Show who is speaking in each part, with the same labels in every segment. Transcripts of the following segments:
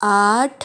Speaker 1: 8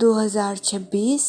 Speaker 1: 2026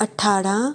Speaker 1: 18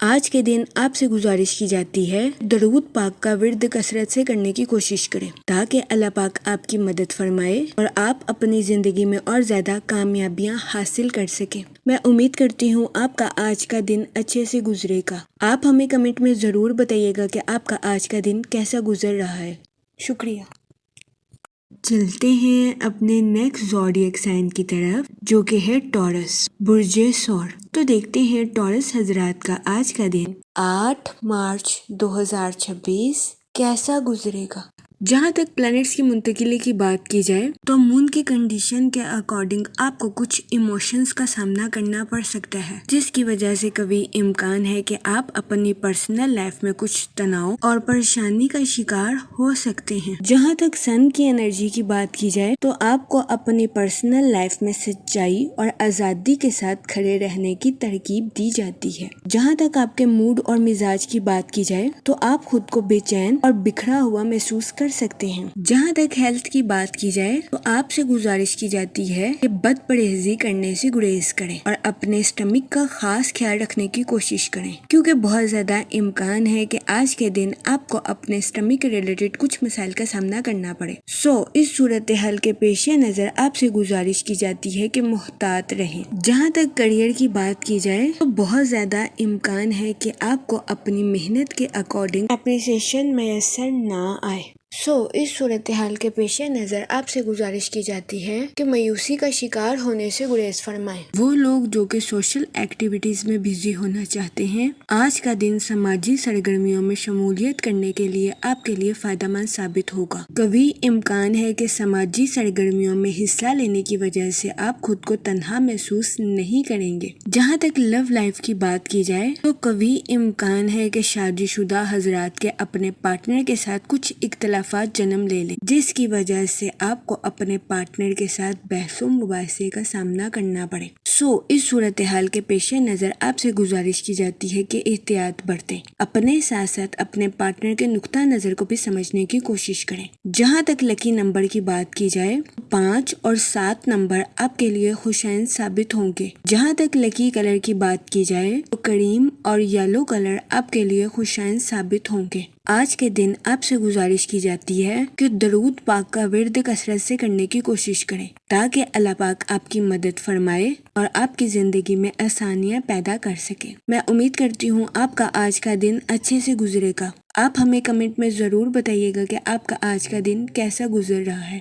Speaker 1: آج کے دن آپ سے گزارش کی جاتی ہے درود پاک کا ورد کثرت سے کرنے کی کوشش کریں تاکہ اللہ پاک آپ کی مدد فرمائے اور آپ اپنی زندگی میں اور زیادہ کامیابیاں حاصل کر سکیں۔ میں امید کرتی ہوں آپ کا آج کا دن اچھے سے گزرے گا۔ آپ ہمیں کمنٹ میں ضرور بتائیے گا کہ آپ کا آج کا دن کیسا گزر رہا ہے۔ شکریہ۔ چلتے ہیں اپنے نیکسٹ زوڈیک سائن کی طرف جو کہ ہے ٹورس، برج ثور۔ تو دیکھتے ہیں ٹورس حضرات کا آج کا دن 8 مارچ 2026 کیسا گزرے گا۔ جہاں تک پلانٹس کی منتقلی کی بات کی جائے تو مون کی کنڈیشن کے اکارڈنگ آپ کو کچھ ایموشنز کا سامنا کرنا پڑ سکتا ہے، جس کی وجہ سے کبھی امکان ہے کہ آپ اپنی پرسنل لائف میں کچھ تناؤ اور پریشانی کا شکار ہو سکتے ہیں۔ جہاں تک سن کی انرجی کی بات کی جائے تو آپ کو اپنی پرسنل لائف میں سچائی اور آزادی کے ساتھ کھڑے رہنے کی ترغیب دی جاتی ہے۔ جہاں تک آپ کے موڈ اور مزاج کی بات کی جائے تو آپ خود کو بے چین اور بکھرا ہوا محسوس کر سکتے ہیں۔ جہاں تک ہیلتھ کی بات کی جائے تو آپ سے گزارش کی جاتی ہے کہ بد پرہیزی کرنے سے گریز کریں اور اپنے اسٹمک کا خاص خیال رکھنے کی کوشش کریں، کیونکہ بہت زیادہ امکان ہے کہ آج کے دن آپ کو اپنے اسٹمک کے ریلیٹڈ کچھ مسائل کا سامنا کرنا پڑے۔ اس صورتحال کے پیش نظر آپ سے گزارش کی جاتی ہے کہ محتاط رہیں۔ جہاں تک کریئر کی بات کی جائے تو بہت زیادہ امکان ہے کہ آپ کو اپنی محنت کے اکارڈنگ اپریسیشن میسر نہ آئے۔ اس صورتحال کے پیش نظر آپ سے گزارش کی جاتی ہے کہ مایوسی کا شکار ہونے سے گریز فرمائیں۔ وہ لوگ جو کہ سوشل ایکٹیویٹیز میں بزی ہونا چاہتے ہیں، آج کا دن سماجی سرگرمیوں میں شمولیت کرنے کے لیے آپ کے لیے فائدہ مند ثابت ہوگا۔ کبھی امکان ہے کہ سماجی سرگرمیوں میں حصہ لینے کی وجہ سے آپ خود کو تنہا محسوس نہیں کریں گے۔ جہاں تک لو لائف کی بات کی جائے تو کبھی امکان ہے کہ شادی شدہ حضرات کے اپنے پارٹنر کے ساتھ کچھ اختلافات جنم لے لیں، جس کی وجہ سے آپ کو اپنے پارٹنر کے ساتھ بحث و مباحثے کا سامنا کرنا پڑے۔ اس صورتحال کے پیش نظر آپ سے گزارش کی جاتی ہے کہ احتیاط برتیں، اپنے ساتھ ساتھ اپنے پارٹنر کے نقطہ نظر کو بھی سمجھنے کی کوشش کریں۔ جہاں تک لکی نمبر کی بات کی جائے 5 اور 7 نمبر آپ کے لیے خوشائند ثابت ہوں گے۔ جہاں تک لکی کلر کی بات کی جائے تو کریم اور یلو کلر آپ کے لیے خوشائند ثابت ہوں گے۔ آج کے دن آپ سے گزارش کی جاتی ہے کہ درود پاک کا ورد کثرت سے کرنے کی کوشش کریں تاکہ اللہ پاک آپ کی مدد فرمائے اور آپ کی زندگی میں آسانیاں پیدا کر سکے۔ میں امید کرتی ہوں آپ کا آج کا دن اچھے سے گزرے گا۔ آپ ہمیں کمنٹ میں ضرور بتائیے گا کہ آپ کا آج کا دن کیسا گزر رہا ہے۔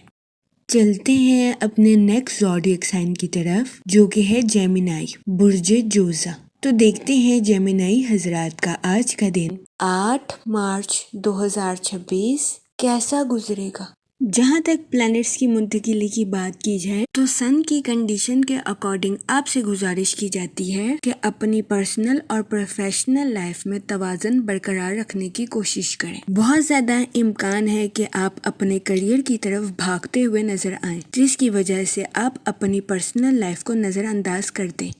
Speaker 1: چلتے ہیں اپنے نیکسٹ زوڈیک سائن کی طرف جو کہ ہے جیمینائی، برج جوزا۔ تو دیکھتے ہیں جیمینائی حضرات کا آج کا دن 8 مارچ 2026 کیسا گزرے گا۔ جہاں تک پلانٹس کی منتقلی کی بات کی جائے تو سن کی کنڈیشن کے اکارڈنگ آپ سے گزارش کی جاتی ہے کہ اپنی پرسنل اور پروفیشنل لائف میں توازن برقرار رکھنے کی کوشش کریں۔ بہت زیادہ امکان ہے کہ آپ اپنے کریئر کی طرف بھاگتے ہوئے نظر آئیں، جس کی وجہ سے آپ اپنی پرسنل لائف کو نظر انداز کر دیں۔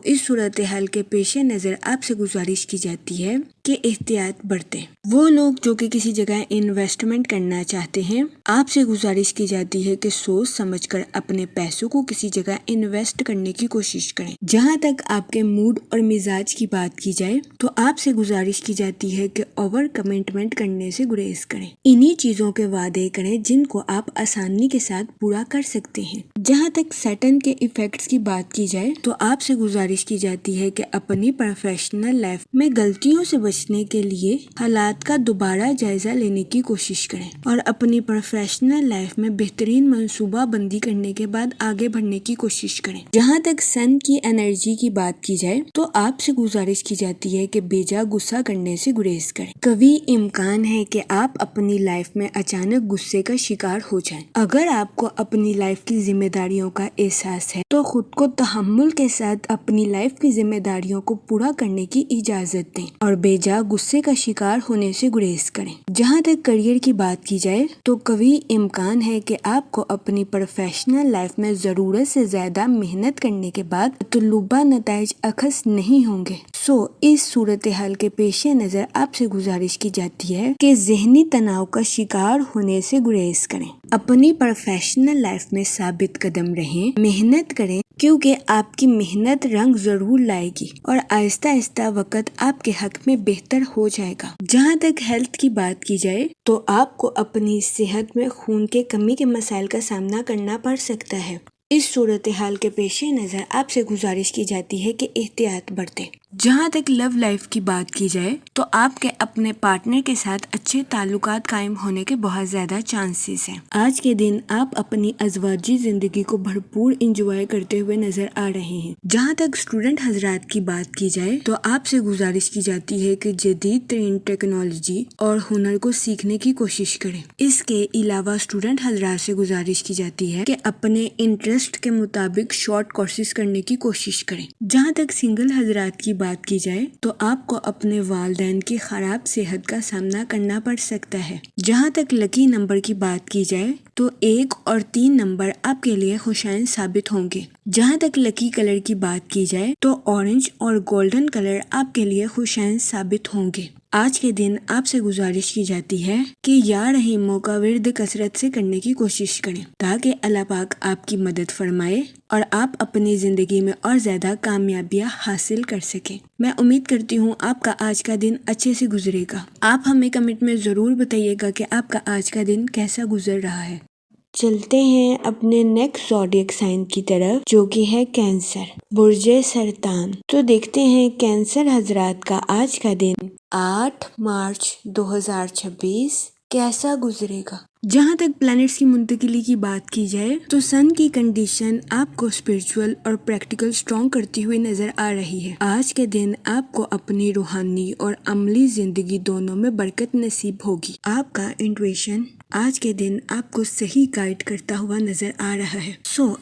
Speaker 1: اس صورتحال کے پیش نظر آپ سے گزارش کی جاتی ہے کہ احتیاط برتیں۔ وہ لوگ جو کہ کسی جگہ انویسٹمنٹ کرنا چاہتے ہیں، آپ سے گزارش کی جاتی ہے کہ سوچ سمجھ کر اپنے پیسوں کو کسی جگہ انویسٹ کرنے کی کوشش کریں۔ جہاں تک آپ کے موڈ اور مزاج کی بات کی جائے تو آپ سے گزارش کی جاتی ہے کہ اوور کمٹمنٹ کرنے سے گریز کریں۔ انہی چیزوں کے وعدے کریں جن کو آپ آسانی کے ساتھ پورا کر سکتے ہیں۔ جہاں تک سیٹن کے ایفیکٹس کی بات کی جائے تو آپ سے گزارش کی جاتی ہے کہ اپنی پروفیشنل لائف میں غلطیوں سے بچنے کے لیے حالات کا دوبارہ جائزہ لینے کی کوشش کریں اور اپنی پروفیشنل لائف میں بہترین منصوبہ بندی کرنے کے بعد آگے بڑھنے کی کوشش کریں۔ جہاں تک سن کی انرجی کی بات کی جائے تو آپ سے گزارش کی جاتی ہے کہ بیجا غصہ کرنے سے گریز کریں۔ کبھی امکان ہے کہ آپ اپنی لائف میں اچانک غصے کا شکار ہو جائیں۔ اگر آپ کو اپنی لائف کی ذمہ داریوں کا احساس ہے تو خود کو تحمل کے ساتھ اپنی لائف کی ذمہ داریوں کو پورا کرنے کی اجازت دیں اور بیجا غصے کا شکار ہونے سے گریز کریں۔ جہاں تک کریئر کی بات کی جائے تو کبھی امکان ہے کہ آپ کو اپنی پروفیشنل لائف میں ضرورت سے زیادہ محنت کرنے کے بعد مطلوبہ نتائج اخذ نہیں ہوں گے۔ اس صورتحال کے پیش نظر آپ سے گزارش کی جاتی ہے کہ ذہنی تناؤ کا شکار ہونے سے گریز کریں، اپنی پروفیشنل لائف میں ثابت قدم رہیں، محنت کریں کیونکہ آپ کی محنت رنگ ضرور لائے گی اور آہستہ آہستہ وقت آپ کے حق میں بہتر ہو جائے گا۔ جہاں تک ہیلتھ کی بات کی جائے تو آپ کو اپنی صحت میں خون کے کمی کے مسائل کا سامنا کرنا پڑ سکتا ہے۔ اس صورتحال کے پیش نظر آپ سے گزارش کی جاتی ہے کہ احتیاط برتیں۔ جہاں تک لو لائف کی بات کی جائے تو آپ کے اپنے پارٹنر کے ساتھ اچھے تعلقات قائم ہونے کے بہت زیادہ چانسز ہیں۔ آج کے دن آپ اپنی ازواجی زندگی کو بھرپور انجوائے کرتے ہوئے نظر آ رہے ہیں۔ جہاں تک اسٹوڈنٹ حضرات کی بات کی جائے تو آپ سے گزارش کی جاتی ہے کہ جدید ترین ٹیکنالوجی اور ہنر کو سیکھنے کی کوشش کریں۔ اس کے علاوہ اسٹوڈنٹ حضرات سے گزارش کی جاتی ہے کہ اپنے انٹرسٹ کے مطابق شارٹ کورسز کرنے کی کوشش کریں۔ جہاں تک سنگل حضرات کی بات کی جائے تو آپ کو اپنے والدین کی خراب صحت کا سامنا کرنا پڑ سکتا ہے۔ جہاں تک لکی نمبر کی بات کی جائے تو 1 اور 3 نمبر آپ کے لیے خوشائن ثابت ہوں گے۔ جہاں تک لکی کلر کی بات کی جائے تو اورنج اور گولڈن کلر آپ کے لیے خوشائن ثابت ہوں گے۔ آج کے دن آپ سے گزارش کی جاتی ہے کہ یا رحیموں کا ورد کثرت سے کرنے کی کوشش کریں تاکہ اللہ پاک آپ کی مدد فرمائے اور آپ اپنی زندگی میں اور زیادہ کامیابیاں حاصل کر سکیں۔ میں امید کرتی ہوں آپ کا آج کا دن اچھے سے گزرے گا۔ آپ ہمیں کمنٹ میں ضرور بتائیے گا کہ آپ کا آج کا دن کیسا گزر رہا ہے۔ چلتے ہیں اپنے نیکسٹ زوڈیک سائن کی طرف جو کہ ہے کینسر، برج سرطان۔ تو دیکھتے ہیں کینسر حضرات کا آج کا دن 8 مارچ 2026 کیسا گزرے گا۔ جہاں تک پلانٹس کی منتقلی کی بات کی جائے تو سن کی کنڈیشن آپ کو اسپرچول اور پریکٹیکل سٹرونگ کرتی ہوئی نظر آ رہی ہے۔ آج کے دن آپ کو اپنی روحانی اور عملی زندگی دونوں میں برکت نصیب ہوگی۔ آپ کا انٹویشن آج کے دن آپ کو صحیح گائیڈ کرتا ہوا نظر آ رہا ہے۔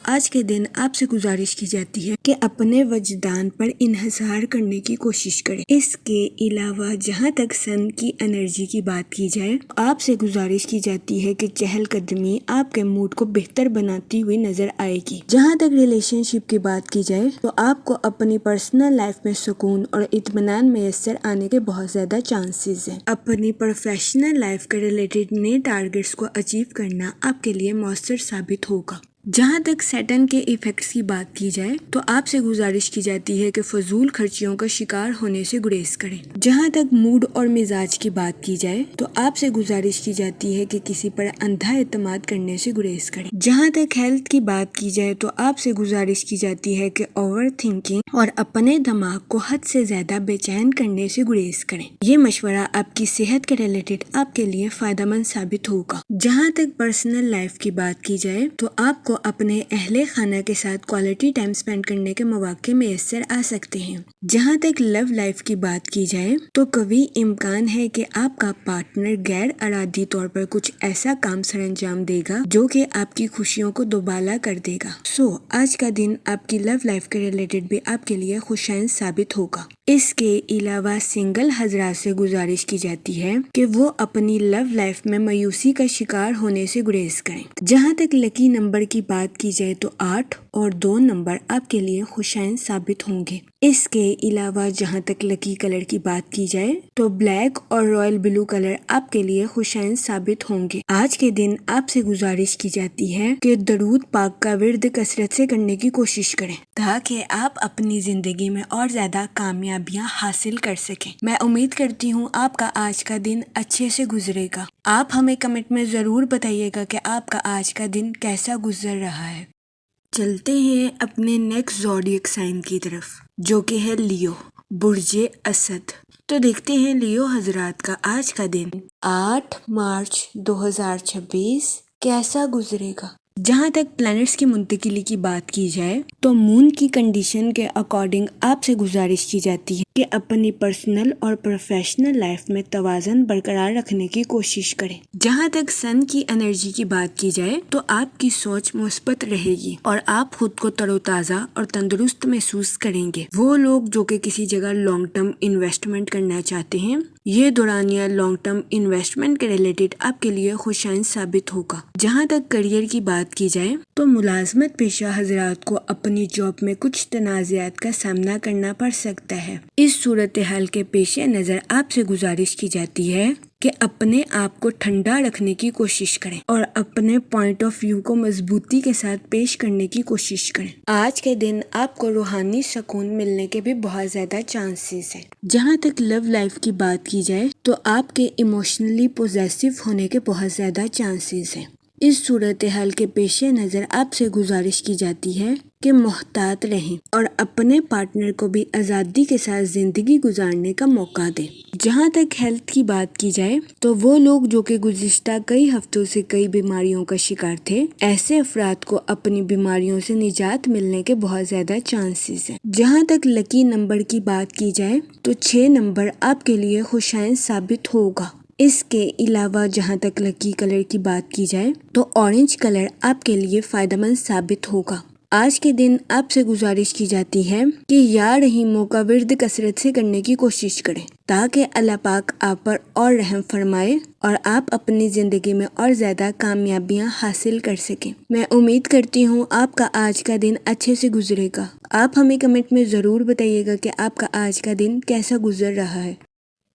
Speaker 1: آج کے دن آپ سے گزارش کی جاتی ہے کہ اپنے وجدان پر انحصار کرنے کی کوشش کریں۔ اس کے علاوہ جہاں تک سن کی انرجی کی بات کی جائے آپ سے گزارش کی جاتی ہے کہ چہل قدمی آپ کے موڈ کو بہتر بناتی ہوئی نظر آئے گی۔ جہاں تک ریلیشن شپ کی بات کی جائے تو آپ کو اپنی پرسنل لائف میں سکون اور اطمینان میسر آنے کے بہت زیادہ چانسز ہیں۔ اپنی پروفیشنل لائف کے ریلیٹڈ نئے ٹارگیٹس کو اچیو کرنا آپ کے لیے مؤثر ثابت ہوگا۔ جہاں تک سیٹن کے ایفیکٹس کی بات کی جائے تو آپ سے گزارش کی جاتی ہے کہ فضول خرچیوں کا شکار ہونے سے گریز کریں۔ جہاں تک موڈ اور مزاج کی بات کی جائے تو آپ سے گزارش کی جاتی ہے کہ کسی پر اندھا اعتماد کرنے سے گریز کریں۔ جہاں تک ہیلتھ کی بات کی جائے تو آپ سے گزارش کی جاتی ہے کہ اوور تھنکنگ اور اپنے دماغ کو حد سے زیادہ بے چین کرنے سے گریز کریں۔ یہ مشورہ آپ کی صحت کے ریلیٹڈ آپ کے لیے فائدہ مند ثابت ہوگا۔ جہاں تک پرسنل لائف کی بات کی جائے تو آپ کو اپنے اہل خانہ کے ساتھ کوالٹی ٹائم سپینڈ کرنے کے مواقع میسر آ سکتے ہیں۔ جہاں تک لو لائف کی بات کی جائے تو قوی امکان ہے کہ آپ کا پارٹنر غیر ارادی طور پر کچھ ایسا کام سر انجام دے گا جو کہ آپ کی خوشیوں کو دوبالا کر دے گا۔ آج کا دن آپ کی لو لائف کے ریلیٹڈ بھی آپ کے لیے خوشائن ثابت ہوگا۔ اس کے علاوہ سنگل حضرات سے گزارش کی جاتی ہے کہ وہ اپنی لو لائف میں مایوسی کا شکار ہونے سے گریز کریں۔ جہاں تک لکی نمبر کی بات کی جائے تو 8 اور 2 نمبر آپ کے لیے خوشائن ثابت ہوں گے۔ اس کے علاوہ جہاں تک لکی کلر کی بات کی جائے تو بلیک اور رائل بلو کلر آپ کے لیے خوشائن ثابت ہوں گے۔ آج کے دن آپ سے گزارش کی جاتی ہے کہ درود پاک کا ورد کثرت سے کرنے کی کوشش کریں تاکہ آپ اپنی زندگی میں اور زیادہ کامیابیاں حاصل کر سکیں۔ میں امید کرتی ہوں آپ کا آج کا دن اچھے سے گزرے گا۔ آپ ہمیں کمنٹ میں ضرور بتائیے گا کہ آپ کا آج کا دن کیسا گزر رہا ہے۔ چلتے ہیں اپنے نیکسٹ زوڈیک سائن کی طرف جو کہ ہے لیو، برج اسد۔ تو دیکھتے ہیں لیو حضرات کا آج کا دن 8 مارچ 2026 کیسا گزرے گا۔ جہاں تک پلانٹس کی منتقلی کی بات کی جائے تو مون کی کنڈیشن کے اکارڈنگ آپ سے گزارش کی جاتی ہے کہ اپنی پرسنل اور پروفیشنل لائف میں توازن برقرار رکھنے کی کوشش کریں۔ جہاں تک سن کی انرجی کی بات کی جائے تو آپ کی سوچ مثبت رہے گی اور آپ خود کو تر و تازہ اور تندرست محسوس کریں گے۔ وہ لوگ جو کہ کسی جگہ لانگ ٹرم انویسٹمنٹ کرنا چاہتے ہیں یہ دورانیہ لانگ ٹرم انویسٹمنٹ کے ریلیٹڈ آپ کے لیے خوشائن ثابت ہوگا۔ جہاں تک کریئر کی بات کی جائے تو ملازمت پیشہ حضرات کو اپنی جاب میں کچھ تنازعات کا سامنا کرنا پڑ سکتا ہے۔ اس اس صورتحال کے پیش نظر آپ سے گزارش کی جاتی ہے کہ اپنے آپ کو ٹھنڈا رکھنے کی کوشش کریں اور اپنے پوائنٹ آف ویو کو مضبوطی کے ساتھ پیش کرنے کی کوشش کریں۔ آج کے دن آپ کو روحانی سکون ملنے کے بھی بہت زیادہ چانسز ہیں۔ جہاں تک لو لائف کی بات کی جائے تو آپ کے ایموشنلی پوزیسو ہونے کے بہت زیادہ چانسز ہیں۔ اس صورتحال کے پیش نظر آپ سے گزارش کی جاتی ہے کہ محتاط رہیں اور اپنے پارٹنر کو بھی آزادی کے ساتھ زندگی گزارنے کا موقع دیں۔ جہاں تک ہیلتھ کی بات کی جائے تو وہ لوگ جو کہ گزشتہ کئی ہفتوں سے کئی بیماریوں کا شکار تھے، ایسے افراد کو اپنی بیماریوں سے نجات ملنے کے بہت زیادہ چانسز ہیں۔ جہاں تک لکی نمبر کی بات کی جائے تو 6 نمبر آپ کے لیے خوشائن ثابت ہوگا۔ اس کے علاوہ جہاں تک لکی کلر کی بات کی جائے تو اورنج کلر آپ کے لیے فائدہ مند ثابت ہوگا۔ آج کے دن آپ سے گزارش کی جاتی ہے کہ یا رحیموں کا ورد کثرت سے کرنے کی کوشش کریں تاکہ اللہ پاک آپ پر اور رحم فرمائے اور آپ اپنی زندگی میں اور زیادہ کامیابیاں حاصل کر سکیں۔ میں امید کرتی ہوں آپ کا آج کا دن اچھے سے گزرے گا۔ آپ ہمیں کمنٹ میں ضرور بتائیے گا کہ آپ کا آج کا دن کیسا گزر رہا ہے۔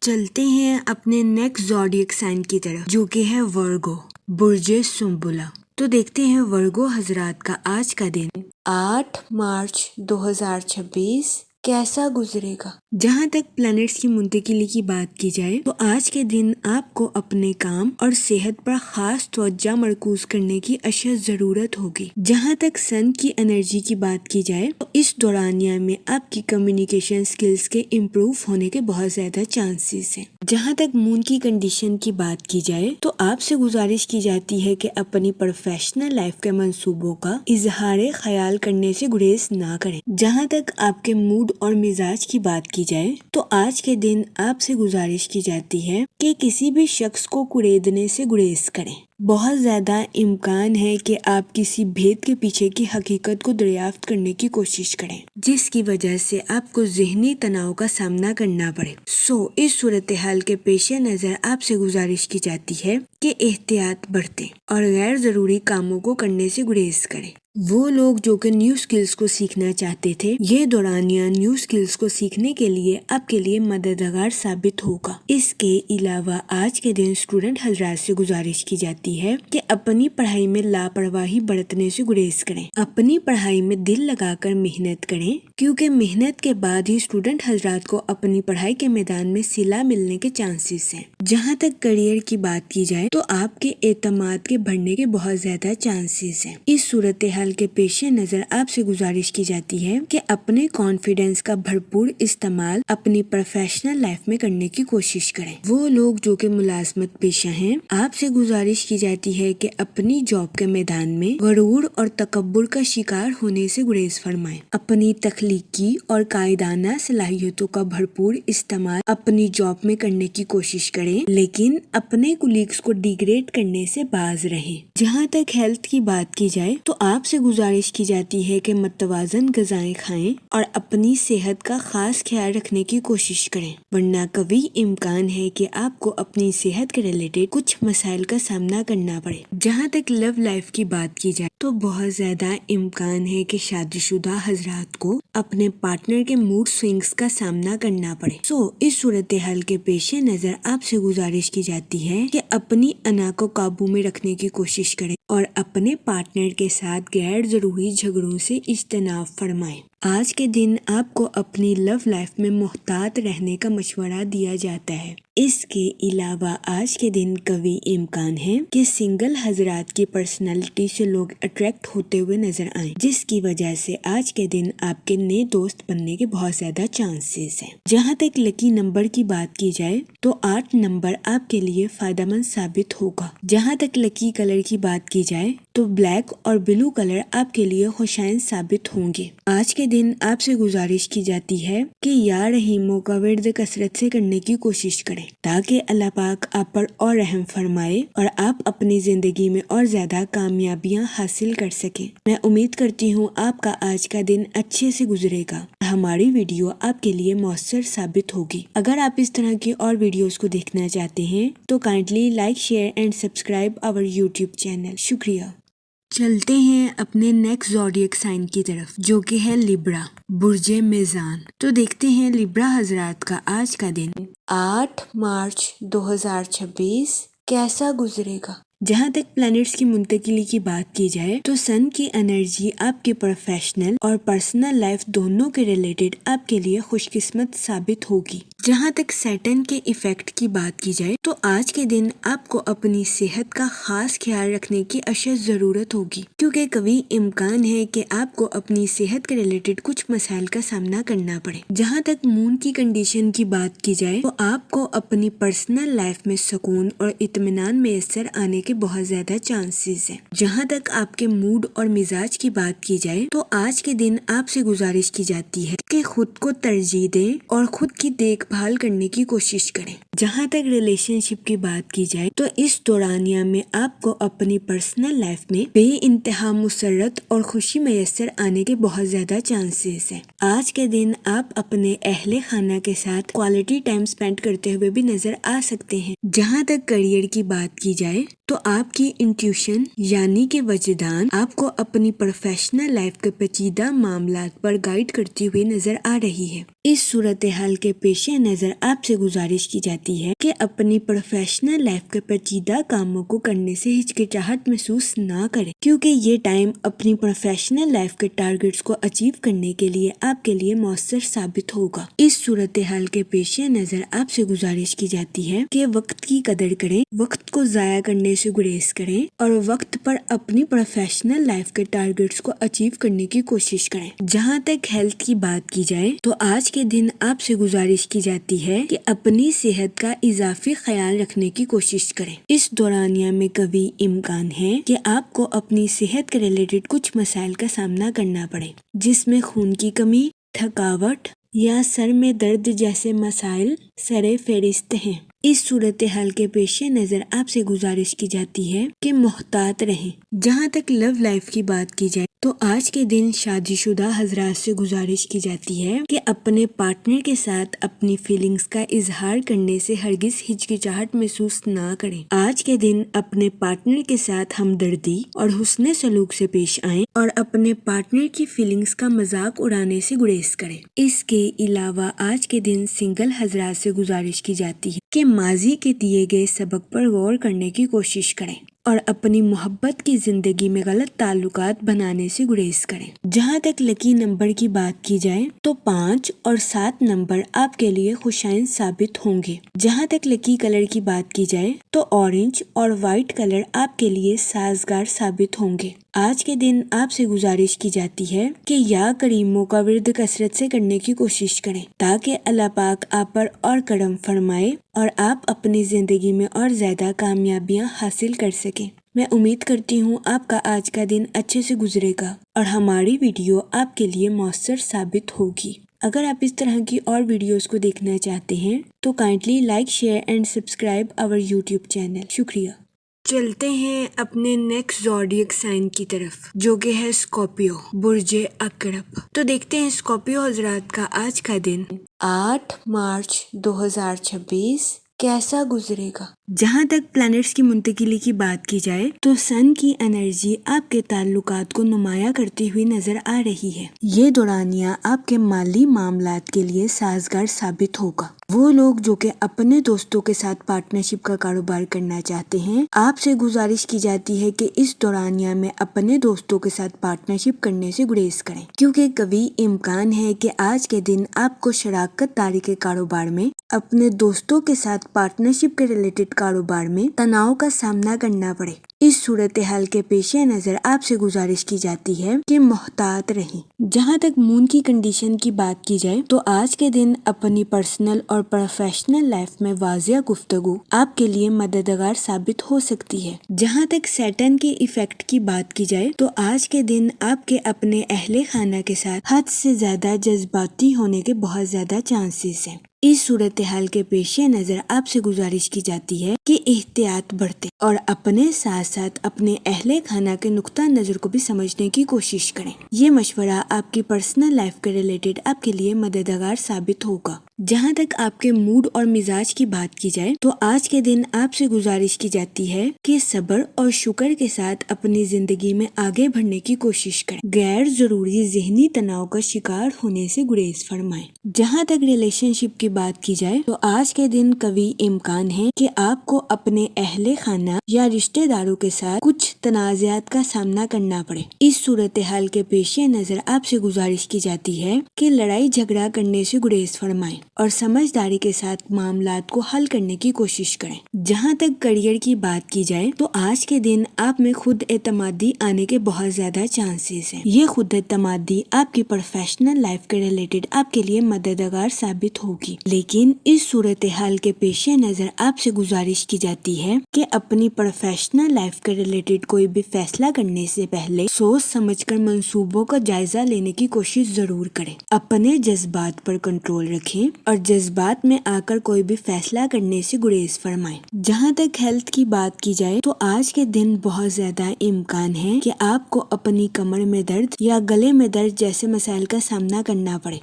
Speaker 1: چلتے ہیں اپنے نیکسٹ زوڈیک سائن کی طرف جو کہ ہے ورگو، برج سنبلہ۔ تو دیکھتے ہیں ورگو حضرات کا آج کا دن 8 مارچ 2026 کیسا گزرے گا۔ جہاں تک پلانٹس کی منتقلی کی بات کی جائے تو آج کے دن آپ کو اپنے کام اور صحت پر خاص توجہ مرکوز کرنے کی اشد ضرورت ہوگی۔ جہاں تک سن کی انرجی کی بات کی جائے تو اس دورانیہ میں آپ کی کمیونیکیشن سکلز کے امپروو ہونے کے بہت زیادہ چانسز ہیں۔ جہاں تک مون کی کنڈیشن کی بات کی جائے تو آپ سے گزارش کی جاتی ہے کہ اپنی پروفیشنل لائف کے منصوبوں کا اظہار خیال کرنے سے گریز نہ کریں۔ جہاں تک آپ کے موڈ اور مزاج کی بات کی جائے تو آج کے دن آپ سے گزارش کی جاتی ہے کہ کسی بھی شخص کو کڑیدنے سے گریز کریں۔ بہت زیادہ امکان ہے کہ آپ کسی بھید کے پیچھے کی حقیقت کو دریافت کرنے کی کوشش کریں جس کی وجہ سے آپ کو ذہنی تناؤ کا سامنا کرنا پڑے۔ اس صورتحال کے پیش نظر آپ سے گزارش کی جاتی ہے کہ احتیاط برتیں اور غیر ضروری کاموں کو کرنے سے گریز کریں۔ وہ لوگ جو کہ نیو سکلز کو سیکھنا چاہتے تھے، یہ دورانیہ نیو سکلز کو سیکھنے کے لیے آپ کے لیے مددگار ثابت ہوگا۔ اس کے علاوہ آج کے دن اسٹوڈنٹ حضرات سے گزارش کی جاتی ہے کہ اپنی پڑھائی میں لاپرواہی برتنے سے گریز کریں۔ اپنی پڑھائی میں دل لگا کر محنت کریں کیونکہ محنت کے بعد ہی اسٹوڈنٹ حضرات کو اپنی پڑھائی کے میدان میں صلہ ملنے کے چانسز ہیں۔ جہاں تک کریئر کی بات کی جائے تو آپ کے اعتماد کے بڑھنے کے بہت زیادہ چانسز ہیں۔ اس صورتحال کے پیش نظر آپ سے گزارش کی جاتی ہے کہ اپنے کانفیڈنس کا بھرپور استعمال اپنی پروفیشنل لائف میں کرنے کی کوشش کریں۔ وہ لوگ جو کہ ملازمت پیشہ ہیں، آپ سے گزارش کی جاتی ہے کہ اپنی جاب کے میدان میں غرور اور تکبر کا شکار ہونے سے گریز فرمائیں۔ اپنی تخلیقی اور قائدانہ صلاحیتوں کا بھرپور استعمال اپنی جاب میں کرنے کی کوشش کریں لیکن اپنے کولیگز کو ڈیگریڈ کرنے سے باز رہیں۔ جہاں تک ہیلتھ کی بات کی جائے تو آپ سے گزارش کی جاتی ہے کہ متوازن غذائیں کھائیں اور اپنی صحت کا خاص خیال رکھنے کی کوشش کریں ورنہ قوی امکان ہے کہ آپ کو اپنی صحت کے ریلیٹڈ کچھ مسائل کا سامنا کرنا پڑے۔ جہاں تک لو لائف کی بات کی جائے تو بہت زیادہ امکان ہے کہ شادی شدہ حضرات کو اپنے پارٹنر کے موڈ سوئنگز کا سامنا کرنا پڑے۔ اس صورتحال کے پیش نظر آپ سے گزارش کی جاتی ہے کہ اپنی انا کو قابو میں رکھنے کی کوشش کریں اور اپنے پارٹنر کے ساتھ غیر ضروری جھگڑوں سے اجتناب فرمائیں۔ آج کے دن آپ کو اپنی لو لائف میں محتاط رہنے کا مشورہ دیا جاتا ہے۔ اس کے علاوہ آج کے دن قوی امکان ہے کہ سنگل حضرات کی پرسنالٹی سے لوگ اٹریکٹ ہوتے ہوئے نظر آئیں جس کی وجہ سے آج کے دن آپ کے نئے دوست بننے کے بہت زیادہ چانسز ہیں۔ جہاں تک لکی نمبر کی بات کی جائے تو 8 نمبر آپ کے لیے فائدہ مند ثابت ہوگا۔ جہاں تک لکی کلر کی بات کی جائے تو بلیک اور بلو کلر آپ کے لیے خوشائن ثابت ہوں گے۔ آج کے دن آپ سے گزارش کی جاتی ہے کہ یا رحیموں کا ورد کثرت سے کرنے کی کوشش کریں تاکہ اللہ پاک آپ پر اور رحم فرمائے اور آپ اپنی زندگی میں اور زیادہ کامیابیاں حاصل کر سکیں۔ میں امید کرتی ہوں آپ کا آج کا دن اچھے سے گزرے گا۔ ہماری ویڈیو آپ کے لیے مؤثر ثابت ہوگی۔ اگر آپ اس طرح کی اور ویڈیوز کو دیکھنا چاہتے ہیں تو kindly like, share and subscribe our YouTube channel. شکریہ۔ چلتے ہیں اپنے نیکسٹ زوڈیک سائن کی طرف جو کہ ہے لیبرا، برج میزان۔ تو دیکھتے ہیں لیبرا حضرات کا آج کا دن 8 مارچ 2026 کیسا گزرے گا۔ جہاں تک پلانٹس کی منتقلی کی بات کی جائے تو سن کی انرجی آپ کے پروفیشنل اور پرسنل لائف دونوں کے ریلیٹڈ آپ کے لیے خوش قسمت ثابت ہوگی۔ جہاں تک سیٹرن کے ایفیکٹ کی بات کی جائے تو آج کے دن آپ کو اپنی صحت کا خاص خیال رکھنے کی اشد ضرورت ہوگی، کیونکہ کبھی امکان ہے کہ آپ کو اپنی صحت کے ریلیٹڈ کچھ مسائل کا سامنا کرنا پڑے۔ جہاں تک مون کی کنڈیشن کی بات کی جائے تو آپ کو اپنی پرسنل لائف میں سکون اور اطمینان میسر آنے کے بہت زیادہ چانسز ہیں۔ جہاں تک آپ کے موڈ اور مزاج کی بات کی جائے تو آج کے دن آپ سے گزارش کی جاتی ہے کہ خود کو ترجیح دیں اور خود کی دیکھ بھال کرنے کی کوشش کریں۔ جہاں تک ریلیشن شپ کی بات کی جائے تو اس دورانیہ میں آپ کو اپنی پرسنل لائف میں بے انتہا مسرت اور خوشی میسر آنے کے بہت زیادہ چانسز ہیں۔ آج کے دن آپ اپنے اہل خانہ کے ساتھ کوالٹی ٹائم سپینڈ کرتے ہوئے بھی نظر آ سکتے ہیں۔ جہاں تک کریئر کی بات کی جائے تو آپ کی انٹیوشن یعنی کہ وجدان آپ کو اپنی پروفیشنل لائف کے پیچیدہ معاملات پر گائیڈ کرتی ہوئی نظر آ رہی ہے۔ اس صورتحال کے پیش نظر آپ سے گزارش کی جاتی ہے کہ اپنی پروفیشنل لائف کے پیچیدہ کاموں کو کرنے سے ہچکچاہٹ محسوس نہ کریں، کیونکہ یہ ٹائم اپنی پروفیشنل لائف کے ٹارگٹس کو اچیو کرنے کے لیے آپ کے لیے مؤثر ثابت ہوگا۔ اس صورتحال کے پیش نظر آپ سے گزارش کی جاتی ہے کہ وقت کی قدر کریں، وقت کو ضائع کرنے سے گریز کریں اور وقت پر اپنی پروفیشنل لائف کے ٹارگٹس کو اچیو کرنے کی کوشش کریں۔ جہاں تک ہیلتھ کی بات کی جائے تو آج کے دن آپ سے گزارش کی جاتی ہے کہ اپنی صحت کا اضافی خیال رکھنے کی کوشش کریں۔ اس دورانیہ میں کبھی امکان ہے کہ آپ کو اپنی صحت کے ریلیٹڈ کچھ مسائل کا سامنا کرنا پڑے، جس میں خون کی کمی، تھکاوٹ یا سر میں درد جیسے مسائل سر فہرست ہیں۔ اس صورتحال کے پیش نظر آپ سے گزارش کی جاتی ہے کہ محتاط رہیں۔ جہاں تک لو لائف کی بات کی جائے تو آج کے دن شادی شدہ حضرات سے گزارش کی جاتی ہے کہ اپنے پارٹنر کے ساتھ اپنی فیلنگز کا اظہار کرنے سے ہرگز ہچکچاہٹ محسوس نہ کریں۔ آج کے دن اپنے پارٹنر کے ساتھ ہمدردی اور حسن سلوک سے پیش آئیں اور اپنے پارٹنر کی فیلنگز کا مذاق اڑانے سے گریز کریں۔ اس کے علاوہ آج کے دن سنگل حضرات سے گزارش کی جاتی ہے کہ ماضی کے دیے گئے سبق پر غور کرنے کی کوشش کریں اور اپنی محبت کی زندگی میں غلط تعلقات بنانے سے گریز کریں۔ جہاں تک لکی نمبر کی بات کی جائے تو 5 اور 7 نمبر آپ کے لیے خوشائن ثابت ہوں گے۔ جہاں تک لکی کلر کی بات کی جائے تو اورنج اور وائٹ کلر آپ کے لیے سازگار ثابت ہوں گے۔ آج کے دن آپ سے گزارش کی جاتی ہے کہ یا کریموں کا ورد کثرت سے کرنے کی کوشش کریں تاکہ اللہ پاک آپ پر اور کرم فرمائے اور آپ اپنی زندگی میں اور زیادہ کامیابیاں حاصل کر سکیں۔ میں امید کرتی ہوں آپ کا آج کا دن اچھے سے گزرے گا اور ہماری ویڈیو آپ کے لیے مؤثر ثابت ہوگی۔ اگر آپ اس طرح کی اور ویڈیوز کو دیکھنا چاہتے ہیں تو kindly like, share and subscribe our YouTube channel. شکریہ۔ چلتے ہیں اپنے نیکسٹ زوڈیک سائن کی طرف جو کہ ہے اسکارپیو، برج عقرب۔ تو دیکھتے ہیں اسکارپیو حضرات کا آج کا دن 8 مارچ 2026 کیسا گزرے گا۔ جہاں تک پلانٹس کی منتقلی کی بات کی جائے تو سن کی انرجی آپ کے تعلقات کو نمایاں کرتی ہوئی نظر آ رہی ہے۔ یہ دورانیہ آپ کے مالی معاملات کے لیے سازگار ثابت ہوگا۔ وہ لوگ جو کہ اپنے دوستوں کے ساتھ پارٹنرشپ کا کاروبار کرنا چاہتے ہیں، آپ سے گزارش کی جاتی ہے کہ اس دورانیہ میں اپنے دوستوں کے ساتھ پارٹنرشپ کرنے سے گریز کریں، کیونکہ کبھی امکان ہے کہ آج کے دن آپ کو شراکت داری کے کاروبار میں اپنے دوستوں کے ساتھ پارٹنرشپ کے ریلیٹڈ کاروبار میں تناؤ کا سامنا کرنا پڑے۔ اس صورتحال کے پیش نظر آپ سے گزارش کی جاتی ہے کہ محتاط رہیں۔ جہاں تک مون کی کنڈیشن کی بات کی جائے تو آج کے دن اپنی پرسنل اور پروفیشنل لائف میں واضح گفتگو آپ کے لیے مددگار ثابت ہو سکتی ہے۔ جہاں تک سیٹرن کے ایفیکٹ کی بات کی جائے تو آج کے دن آپ کے اپنے اہل خانہ کے ساتھ حد سے زیادہ جذباتی ہونے کے بہت زیادہ چانسز ہیں۔ اس صورتحال کے پیش نظر آپ سے گزارش کی جاتی ہے کہ احتیاط برتیں اور اپنے ساتھ ساتھ اپنے اہل خانہ کے نقطہ نظر کو بھی سمجھنے کی کوشش کریں۔ یہ مشورہ آپ کی پرسنل لائف کے ریلیٹڈ آپ کے لیے مددگار ثابت ہوگا۔ جہاں تک آپ کے موڈ اور مزاج کی بات کی جائے تو آج کے دن آپ سے گزارش کی جاتی ہے کہ صبر اور شکر کے ساتھ اپنی زندگی میں آگے بڑھنے کی کوشش کریں، غیر ضروری ذہنی تناؤ کا شکار ہونے سے گریز فرمائیں۔ جہاں تک ریلیشن شپ کی بات کی جائے تو آج کے دن قوی امکان ہے کہ آپ کو اپنے اہل خانہ یا رشتہ داروں کے ساتھ کچھ تنازعات کا سامنا کرنا پڑے۔ اس صورتحال کے پیش نظر آپ سے گزارش کی جاتی ہے کہ لڑائی جھگڑا کرنے سے گریز فرمائیں اور سمجھداری کے ساتھ معاملات کو حل کرنے کی کوشش کریں۔ جہاں تک کیریئر کی بات کی جائے تو آج کے دن آپ میں خود اعتمادی آنے کے بہت زیادہ چانسز ہیں۔ یہ خود اعتمادی آپ کی پروفیشنل لائف کے ریلیٹڈ آپ کے لیے مددگار ثابت ہوگی، لیکن اس صورتحال کے پیش نظر آپ سے گزارش کی جاتی ہے کہ اپنی پروفیشنل لائف کے ریلیٹڈ کوئی بھی فیصلہ کرنے سے پہلے سوچ سمجھ کر منصوبوں کا جائزہ لینے کی کوشش ضرور کریں۔ اپنے جذبات پر کنٹرول رکھیں اور جذبات میں آ کر کوئی بھی فیصلہ کرنے سے گریز فرمائیں۔ جہاں تک ہیلتھ کی بات کی جائے تو آج کے دن بہت زیادہ امکان ہے کہ آپ کو اپنی کمر میں درد یا گلے میں درد جیسے مسائل کا سامنا کرنا پڑے۔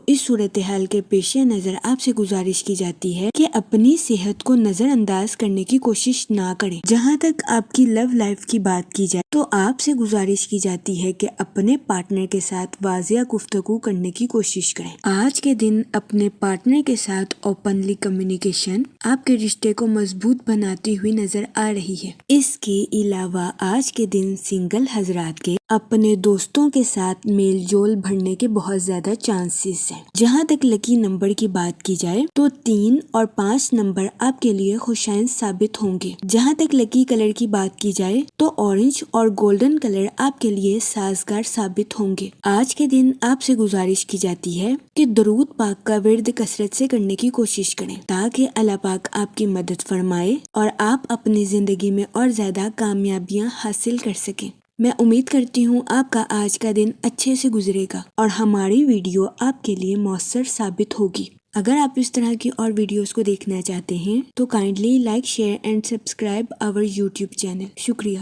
Speaker 1: اس صورتحال کے پیش نظر آپ سے گزارش کی جاتی ہے کہ اپنی صحت کو نظر انداز کرنے کی کوشش نہ کریں۔ جہاں تک آپ کی لو لائف کی بات کی جائے تو آپ سے گزارش کی جاتی ہے کہ اپنے پارٹنر کے ساتھ واضح گفتگو کرنے کی کوشش کریں۔ آج کے دن اپنے پارٹنر کے ساتھ اوپنلی کمیونیکیشن آپ کے رشتے کو مضبوط بناتی ہوئی نظر آ رہی ہے۔ اس کے علاوہ آج کے دن سنگل حضرات کے اپنے دوستوں کے ساتھ میل جول بڑھنے کے بہت زیادہ چانسز ہیں۔ جہاں تک لکی نمبر کی بات کی جائے تو 3 اور 5 نمبر آپ کے لیے خوشائند ثابت ہوں گے۔ جہاں تک لکی کلر کی بات کی جائے تو اورنج اور گولڈن کلر آپ کے لیے سازگار ثابت ہوں گے۔ آج کے دن آپ سے گزارش کی جاتی ہے کہ درود پاک کا ورد کثرت سے کرنے کی کوشش کریں تاکہ اللہ پاک آپ کی مدد فرمائے اور آپ اپنی زندگی میں اور زیادہ کامیابیاں حاصل کر سکیں۔ میں امید کرتی ہوں آپ کا آج کا دن اچھے سے گزرے گا اور ہماری ویڈیو آپ کے لیے مؤثر ثابت ہوگی۔ اگر آپ اس طرح کی اور ویڈیوز کو دیکھنا چاہتے ہیں تو kindly like, share and subscribe our YouTube channel. شکریہ۔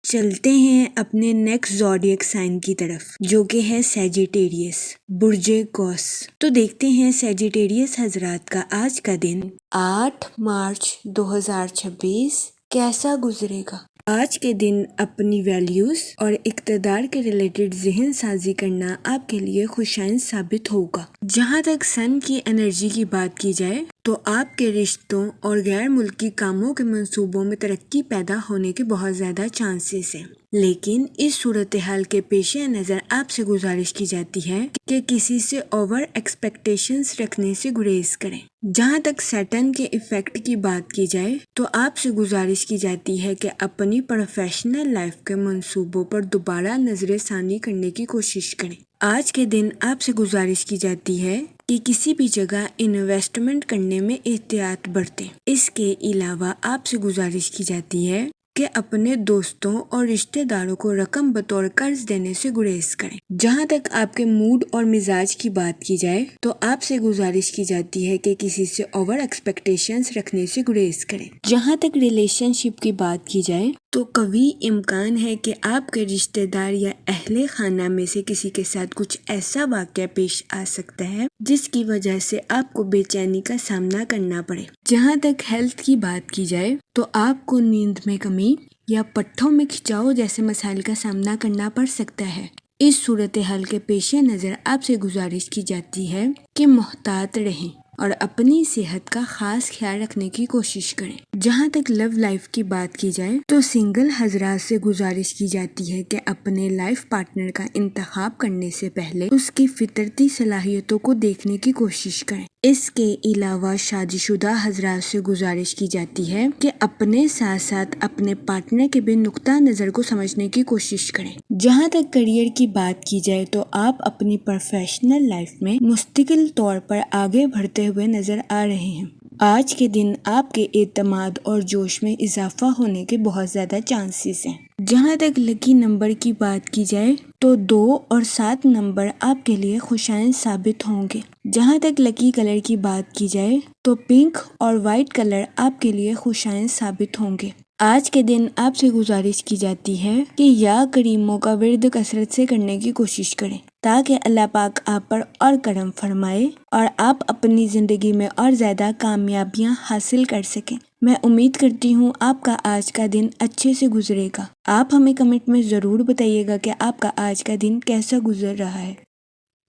Speaker 1: چلتے ہیں اپنے نیکسٹ زوڈیک سائن کی طرف جو کہ ہے سیجیٹیریس، برج قوس۔ تو دیکھتے ہیں سیجیٹیریس حضرات کا آج کا دن 8 مارچ 2026 کیسا گزرے گا۔ آج کے دن اپنی ویلیوز اور اقتدار کے ریلیٹڈ ذہن سازی کرنا آپ کے لیے خوشائند ثابت ہوگا۔ جہاں تک سن کی انرجی کی بات کی جائے تو آپ کے رشتوں اور غیر ملکی کاموں کے منصوبوں میں ترقی پیدا ہونے کے بہت زیادہ چانسز ہیں، لیکن اس صورتحال کے پیش نظر آپ سے گزارش کی جاتی ہے کہ کسی سے اوور ایکسپیکٹیشنز رکھنے سے گریز کریں۔ جہاں تک سیٹن کے ایفیکٹ کی بات کی جائے تو آپ سے گزارش کی جاتی ہے کہ اپنی پروفیشنل لائف کے منصوبوں پر دوبارہ نظر ثانی کرنے کی کوشش کریں۔ آج کے دن آپ سے گزارش کی جاتی ہے کہ کسی بھی جگہ انویسٹمنٹ کرنے میں احتیاط برتیں۔ اس کے علاوہ آپ سے گزارش کی جاتی ہے کہ اپنے دوستوں اور رشتہ داروں کو رقم بطور قرض دینے سے گریز کریں۔ جہاں تک آپ کے موڈ اور مزاج کی بات کی جائے تو آپ سے گزارش کی جاتی ہے کہ کسی سے اوور ایکسپیکٹیشنز رکھنے سے گریز کریں۔ جہاں تک ریلیشن شپ کی بات کی جائے تو قوی امکان ہے کہ آپ کے رشتہ دار یا اہل خانہ میں سے کسی کے ساتھ کچھ ایسا واقعہ پیش آ سکتا ہے جس کی وجہ سے آپ کو بے چینی کا سامنا کرنا پڑے۔ جہاں تک ہیلتھ کی بات کی جائے تو آپ کو نیند میں کمی یا پٹھوں میں کھچاؤ جیسے مسائل کا سامنا کرنا پڑ سکتا ہے۔ اس صورتحال کے پیش نظر آپ سے گزارش کی جاتی ہے کہ محتاط رہیں اور اپنی صحت کا خاص خیال رکھنے کی کوشش کریں۔ جہاں تک لو لائف کی بات کی جائے تو سنگل حضرات سے گزارش کی جاتی ہے کہ اپنے لائف پارٹنر کا انتخاب کرنے سے پہلے اس کی فطرتی صلاحیتوں کو دیکھنے کی کوشش کریں۔ اس کے علاوہ شادی شدہ حضرات سے گزارش کی جاتی ہے کہ اپنے ساتھ ساتھ اپنے پارٹنر کے بھی نقطہ نظر کو سمجھنے کی کوشش کریں۔ جہاں تک کیریئر کی بات کی جائے تو آپ اپنی پروفیشنل لائف میں مستقل طور پر آگے بڑھتے ہوئے نظر آ رہے ہیں۔ آج کے دن آپ کے اعتماد اور جوش میں اضافہ ہونے کے بہت زیادہ چانسز ہیں۔ جہاں تک لکی نمبر کی بات کی جائے تو 2 اور 7 نمبر آپ کے لیے خوشائند ثابت ہوں گے۔ جہاں تک لکی کلر کی بات کی جائے تو پنک اور وائٹ کلر آپ کے لیے خوشائند ثابت ہوں گے۔ آج کے دن آپ سے گزارش کی جاتی ہے کہ یا کریموں کا ورد کثرت سے کرنے کی کوشش کریں تاکہ اللہ پاک آپ پر اور کرم فرمائے اور آپ اپنی زندگی میں اور زیادہ کامیابیاں حاصل کر سکیں۔ میں امید کرتی ہوں آپ کا آج کا دن اچھے سے گزرے گا۔ آپ ہمیں کمنٹ میں ضرور بتائیے گا کہ آپ کا آج کا دن کیسا گزر رہا ہے۔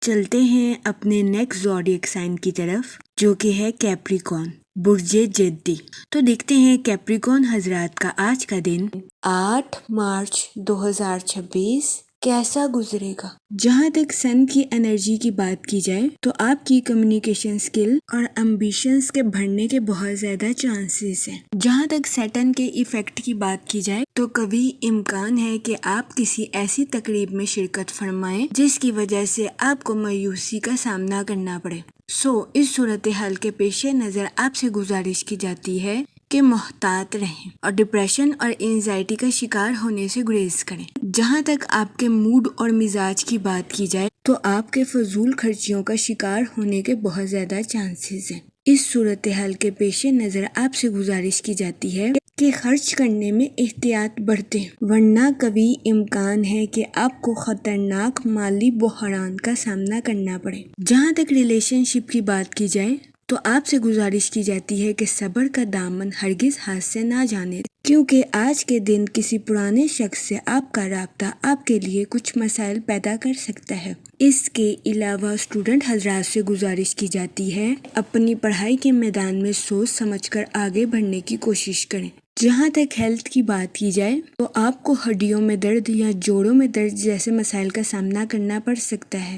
Speaker 1: چلتے ہیں اپنے نیکسٹ زوڈیک سائن کی طرف، جو کہ ہے کیپریکون، برج جدی۔ تو دیکھتے ہیں کیپریکون حضرات کا آج کا دن 8 مارچ 2026 کیسا گزرے گا۔ جہاں تک سن کی انرجی کی بات کی جائے تو آپ کی کمیونیکیشن سکل اور امبیشنز کے بڑھنے کے بہت زیادہ چانسز ہیں۔ جہاں تک سیٹن کے ایفیکٹ کی بات کی جائے تو کبھی امکان ہے کہ آپ کسی ایسی تقریب میں شرکت فرمائیں جس کی وجہ سے آپ کو مایوسی کا سامنا کرنا پڑے۔ اس صورتحال کے پیش نظر آپ سے گزارش کی جاتی ہے کہ محتاط رہیں اور ڈپریشن اور اینزائٹی کا شکار ہونے سے گریز کریں۔ جہاں تک آپ کے موڈ اور مزاج کی بات کی جائے تو آپ کے فضول خرچیوں کا شکار ہونے کے بہت زیادہ چانسز ہیں۔ اس صورتحال کے پیش نظر آپ سے گزارش کی جاتی ہے کہ خرچ کرنے میں احتیاط برتیں، ورنہ کبھی امکان ہے کہ آپ کو خطرناک مالی بحران کا سامنا کرنا پڑے۔ جہاں تک ریلیشن شپ کی بات کی جائے تو آپ سے گزارش کی جاتی ہے کہ صبر کا دامن ہرگز ہاتھ سے نہ جانے، کیونکہ آج کے دن کسی پرانے شخص سے آپ کا رابطہ آپ کے لیے کچھ مسائل پیدا کر سکتا ہے۔ اس کے علاوہ اسٹوڈنٹ حضرات سے گزارش کی جاتی ہے اپنی پڑھائی کے میدان میں سوچ سمجھ کر آگے بڑھنے کی کوشش کریں۔ جہاں تک ہیلتھ کی بات کی جائے تو آپ کو ہڈیوں میں درد یا جوڑوں میں درد جیسے مسائل کا سامنا کرنا پڑ سکتا ہے۔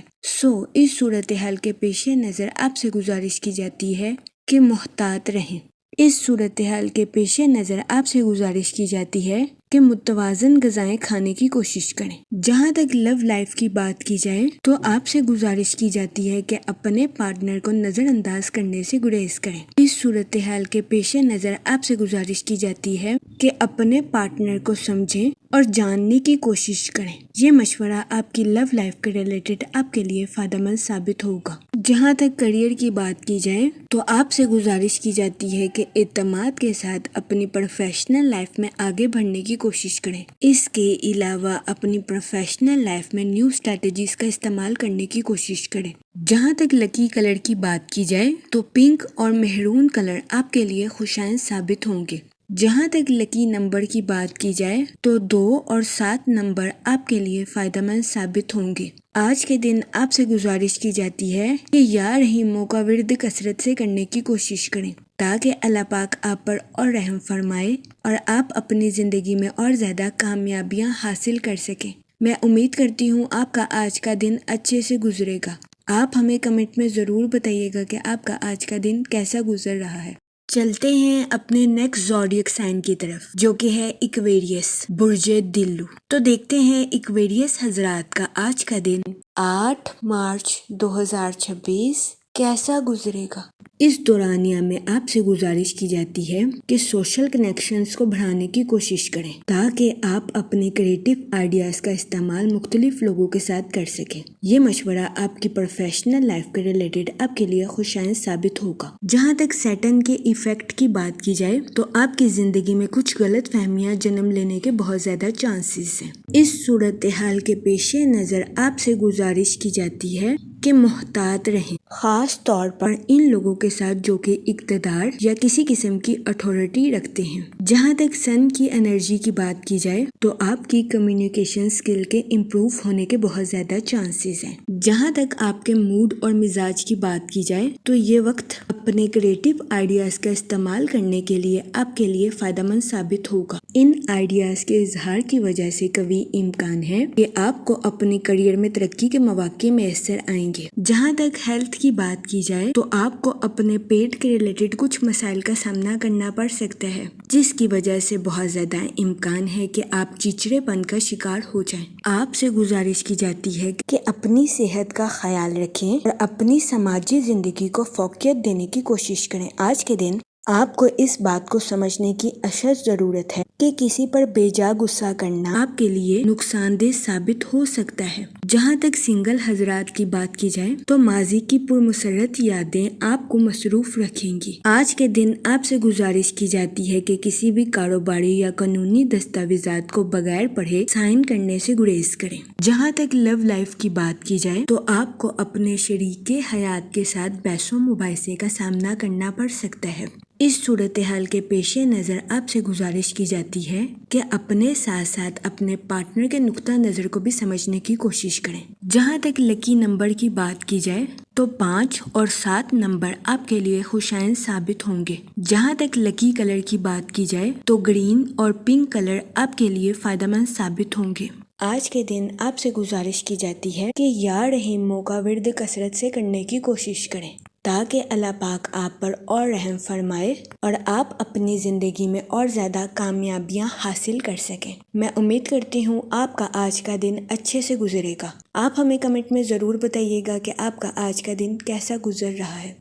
Speaker 1: اس صورتحال کے پیش نظر آپ سے گزارش کی جاتی ہے کہ محتاط رہیں۔ اس صورتحال کے پیش نظر آپ سے گزارش کی جاتی ہے کہ متوازن غذائیں کھانے کی کوشش کریں۔ جہاں تک لو لائف کی بات کی جائے تو آپ سے گزارش کی جاتی ہے کہ اپنے پارٹنر کو نظر انداز کرنے سے گریز کریں۔ اس صورتحال کے پیش نظر آپ سے گزارش کی جاتی ہے کہ اپنے پارٹنر کو سمجھیں اور جاننے کی کوشش کریں۔ یہ مشورہ آپ کی لو لائف کے ریلیٹڈ آپ کے لیے فائدہ مند ثابت ہوگا۔ جہاں تک کریئر کی بات کی جائے تو آپ سے گزارش کی جاتی ہے کہ اعتماد کے ساتھ اپنی پروفیشنل لائف میں آگے بڑھنے کی کوشش کریں۔ اس کے علاوہ اپنی پروفیشنل لائف میں نیو اسٹریٹجیز کا استعمال کرنے کی کوشش کریں۔ جہاں تک لکی کلر کی بات کی جائے تو پنک اور مہرون کلر آپ کے لیے خوشائن ثابت ہوں گے۔ جہاں تک لکی نمبر کی بات کی جائے تو 2 اور 7 نمبر آپ کے لیے فائدہ مند ثابت ہوں گے۔ آج کے دن آپ سے گزارش کی جاتی ہے کہ یا رحیموں کا ورد کثرت سے کرنے کی کوشش کریں تاکہ اللہ پاک آپ پر اور رحم فرمائے اور آپ اپنی زندگی میں اور زیادہ کامیابیاں حاصل کر سکیں۔ میں امید کرتی ہوں آپ کا آج کا دن اچھے سے گزرے گا۔ آپ ہمیں کمنٹ میں ضرور بتائیے گا کہ آپ کا آج کا دن کیسا گزر رہا ہے۔ چلتے ہیں اپنے نیکسٹ زوڈیک سائن کی طرف، جو کہ ہے ایکویریس، برج دلو۔ تو دیکھتے ہیں ایکویریس حضرات کا آج کا دن 8 مارچ 2026 کیسا گزرے گا۔ اس دورانیہ میں آپ سے گزارش کی جاتی ہے کہ سوشل کنیکشنز کو بڑھانے کی کوشش کریں تاکہ آپ اپنے کریٹو آئیڈیاز کا استعمال مختلف لوگوں کے ساتھ کر سکیں۔ یہ مشورہ آپ کی پروفیشنل لائف کے ریلیٹڈ آپ کے لیے خوشائن ثابت ہوگا۔ جہاں تک سیٹن کے ایفیکٹ کی بات کی جائے تو آپ کی زندگی میں کچھ غلط فہمیاں جنم لینے کے بہت زیادہ چانسز ہیں۔ اس صورتحال کے پیش نظر آپ سے گزارش کی جاتی ہے کہ محتاط رہیں، خاص طور پر ان لوگوں کے ساتھ جو کہ اقتدار یا کسی قسم کی اتھارٹی رکھتے ہیں۔ جہاں تک سن کی انرجی کی بات کی جائے تو آپ کی کمیونیکیشن سکل کے امپروو ہونے کے بہت زیادہ چانسز ہیں۔ جہاں تک آپ کے موڈ اور مزاج کی بات کی جائے تو یہ وقت اپنے کریٹو آئیڈیاز کا استعمال کرنے کے لیے آپ کے لیے فائدہ مند ثابت ہوگا۔ ان آئیڈیاز کے اظہار کی وجہ سے کبھی امکان ہے کہ آپ کو اپنے کریئر میں ترقی کے مواقع میسر آئیں گے۔ جہاں تک ہیلتھ کی بات کی جائے تو آپ کو اپنے پیٹ کے ریلیٹڈ کچھ مسائل کا سامنا کرنا پڑ سکتا ہے، جس کی وجہ سے بہت زیادہ امکان ہے کہ آپ چڑچڑے پن کا شکار ہو جائیں۔ آپ سے گزارش کی جاتی ہے کہ اپنی صحت کا خیال رکھیں اور اپنی سماجی زندگی کو فوقیت دینے کی کوشش کریں۔ آج کے دن آپ کو اس بات کو سمجھنے کی اشد ضرورت ہے کہ کسی پر بے جا غصہ کرنا آپ کے لیے نقصان دہ ثابت ہو سکتا ہے۔ جہاں تک سنگل حضرات کی بات کی جائے تو ماضی کی پرمسرت یادیں آپ کو مصروف رکھیں گی۔ آج کے دن آپ سے گزارش کی جاتی ہے کہ کسی بھی کاروباری یا قانونی دستاویزات کو بغیر پڑھے سائن کرنے سے گریز کریں۔ جہاں تک لو لائف کی بات کی جائے تو آپ کو اپنے شریک حیات کے ساتھ بحث و مباحثے کا سامنا کرنا پڑ سکتا ہے۔ اس صورتحال کے پیش نظر آپ سے گزارش کی جاتی ہے کہ اپنے ساتھ ساتھ اپنے پارٹنر کے نقطہ نظر کو بھی سمجھنے کی کوشش کریں۔ جہاں تک لکی نمبر کی بات کی جائے تو 5 اور 7 نمبر آپ کے لیے خوشائن ثابت ہوں گے۔ جہاں تک لکی کلر کی بات کی جائے تو گرین اور پنک کلر آپ کے لیے فائدہ مند ثابت ہوں گے۔ آج کے دن آپ سے گزارش کی جاتی ہے کہ یا رحیموں کا ورد کثرت سے کرنے کی کوشش کریں تاکہ اللہ پاک آپ پر اور رحم فرمائے اور آپ اپنی زندگی میں اور زیادہ کامیابیاں حاصل کر سکیں۔ میں امید کرتی ہوں آپ کا آج کا دن اچھے سے گزرے گا۔ آپ ہمیں کمنٹ میں ضرور بتائیے گا کہ آپ کا آج کا دن کیسا گزر رہا ہے۔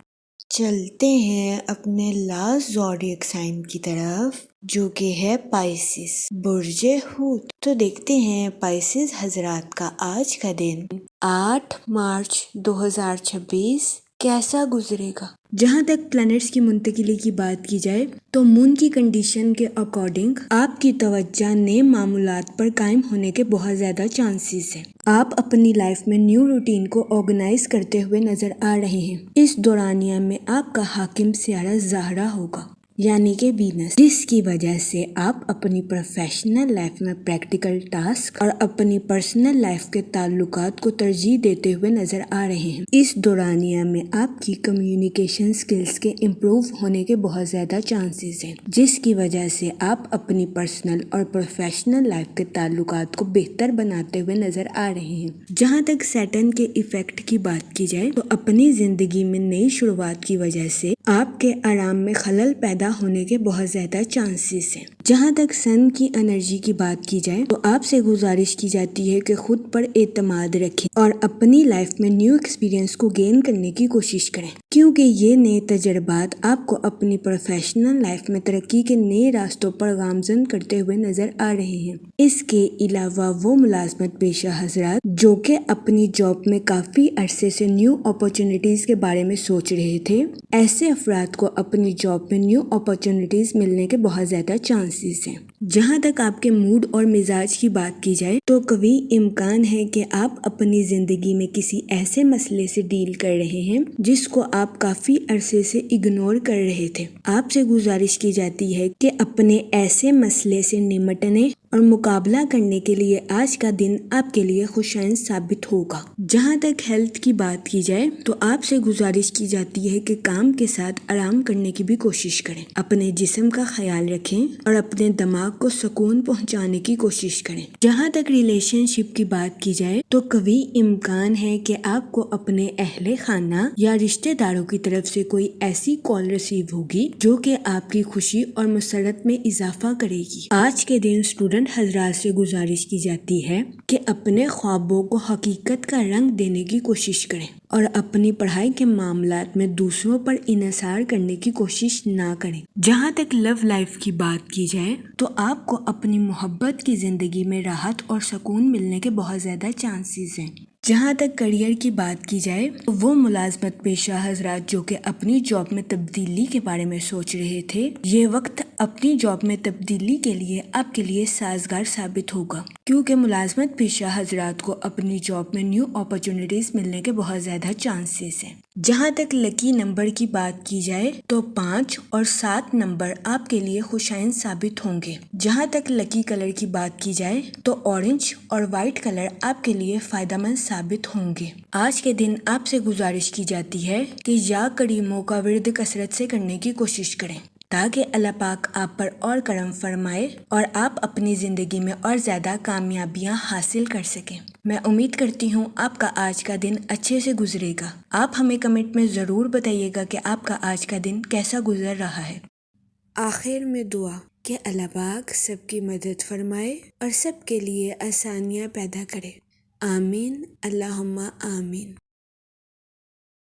Speaker 1: چلتے ہیں اپنے لاسٹ زوڈیک سائن کی طرف جو کہ ہے پائسس برج حوت۔ تو دیکھتے ہیں پائسس حضرات کا آج کا دن 8 مارچ 2026 کیسا گزرے گا۔ جہاں تک پلانٹس کی منتقلی کی بات کی جائے تو مون کی کنڈیشن کے اکارڈنگ آپ کی توجہ نئے معمولات پر قائم ہونے کے بہت زیادہ چانسز ہیں۔ آپ اپنی لائف میں نیو روٹین کو آرگنائز کرتے ہوئے نظر آ رہے ہیں۔ اس دورانیہ میں آپ کا حاکم سیارہ زہرہ ہوگا یعنی کہ وینس، جس کی وجہ سے آپ اپنی پروفیشنل لائف میں پریکٹیکل ٹاسک اور اپنی پرسنل لائف کے تعلقات کو ترجیح دیتے ہوئے نظر آ رہے ہیں۔ اس دورانیہ میں آپ کی کمیونیکیشن سکلز کے امپروو ہونے کے بہت زیادہ چانسز ہیں، جس کی وجہ سے آپ اپنی پرسنل اور پروفیشنل لائف کے تعلقات کو بہتر بناتے ہوئے نظر آ رہے ہیں۔ جہاں تک سیٹرن کے ایفیکٹ کی بات کی جائے تو اپنی زندگی میں نئی شروعات کی وجہ سے آپ کے آرام میں خلل پیدا ہونے کے بہت زیادہ چانسز ہیں۔ جہاں تک سن کی انرجی کی بات کی جائے تو آپ سے گزارش کی جاتی ہے کہ خود پر اعتماد رکھیں اور اپنی لائف میں نیو ایکسپیرینس کو گین کرنے کی کوشش کریں، کیونکہ یہ نئے تجربات آپ کو اپنی پروفیشنل لائف میں ترقی کے نئے راستوں پر گامزن کرتے ہوئے نظر آ رہے ہیں۔ اس کے علاوہ وہ ملازمت پیشہ حضرات جو کہ اپنی جاب میں کافی عرصے سے نیو اپارچونیٹیز کے بارے میں سوچ رہے تھے، ایسے افراد کو اپنی جاب میں نیو اپارچونیٹیز ملنے کے بہت زیادہ چانسز ہیں۔ جہاں تک آپ کے موڈ اور مزاج کی بات کی جائے تو قوی امکان ہے کہ آپ اپنی زندگی میں کسی ایسے مسئلے سے ڈیل کر رہے ہیں جس کو آپ کافی عرصے سے اگنور کر رہے تھے۔ آپ سے گزارش کی جاتی ہے کہ اپنے ایسے مسئلے سے نمٹنے اور مقابلہ کرنے کے لیے آج کا دن آپ کے لیے خوشائن ثابت ہوگا۔ جہاں تک ہیلتھ کی بات کی جائے تو آپ سے گزارش کی جاتی ہے کہ کام کے ساتھ آرام کرنے کی بھی کوشش کریں، اپنے جسم کا خیال رکھیں اور اپنے دماغ کو سکون پہنچانے کی کوشش کریں۔ جہاں تک ریلیشن شپ کی بات کی جائے تو قوی امکان ہے کہ آپ کو اپنے اہل خانہ یا رشتہ داروں کی طرف سے کوئی ایسی کال ریسیو ہوگی جو کہ آپ کی خوشی اور مسرت میں اضافہ کرے گی۔ آج کے دن اسٹوڈنٹ حضرات سے گزارش کی جاتی ہے کہ اپنے خوابوں کو حقیقت کا رنگ دینے کی کوشش کریں اور اپنی پڑھائی کے معاملات میں دوسروں پر انحصار کرنے کی کوشش نہ کریں۔ جہاں تک لو لائف کی بات کی جائے تو آپ کو اپنی محبت کی زندگی میں راحت اور سکون ملنے کے بہت زیادہ چانسز ہیں۔ جہاں تک کریئر کی بات کی جائے تو وہ ملازمت پیشہ حضرات جو کہ اپنی جاب میں تبدیلی کے بارے میں سوچ رہے تھے، یہ وقت اپنی جاب میں تبدیلی کے لیے آپ کے لیے سازگار ثابت ہوگا، کیونکہ ملازمت پیشہ حضرات کو اپنی جاب میں نیو اپارچونیٹیز ملنے کے بہت زیادہ چانسز ہیں۔ جہاں تک لکی نمبر کی بات کی جائے تو 5 اور 7 نمبر آپ کے لیے خوشائن ثابت ہوں گے۔ جہاں تک لکی کلر کی بات کی جائے تو اورنج اور وائٹ کلر آپ کے لیے فائدہ مند ثابت ہوں گے۔ آج کے دن آپ سے گزارش کی جاتی ہے کہ یا کریموں کا ورد کثرت سے کرنے کی کوشش کریں تاکہ اللہ پاک آپ پر اور کرم فرمائے اور آپ اپنی زندگی میں اور زیادہ کامیابیاں حاصل کر سکیں۔ میں امید کرتی ہوں آپ کا آج کا دن اچھے سے گزرے گا۔ آپ ہمیں کمنٹ میں ضرور بتائیے گا کہ آپ کا آج کا دن کیسا گزر رہا ہے۔ آخر میں دعا کہ اللہ پاک سب کی مدد فرمائے اور سب کے لیے آسانیاں پیدا کرے۔ آمین، اللہم آمین۔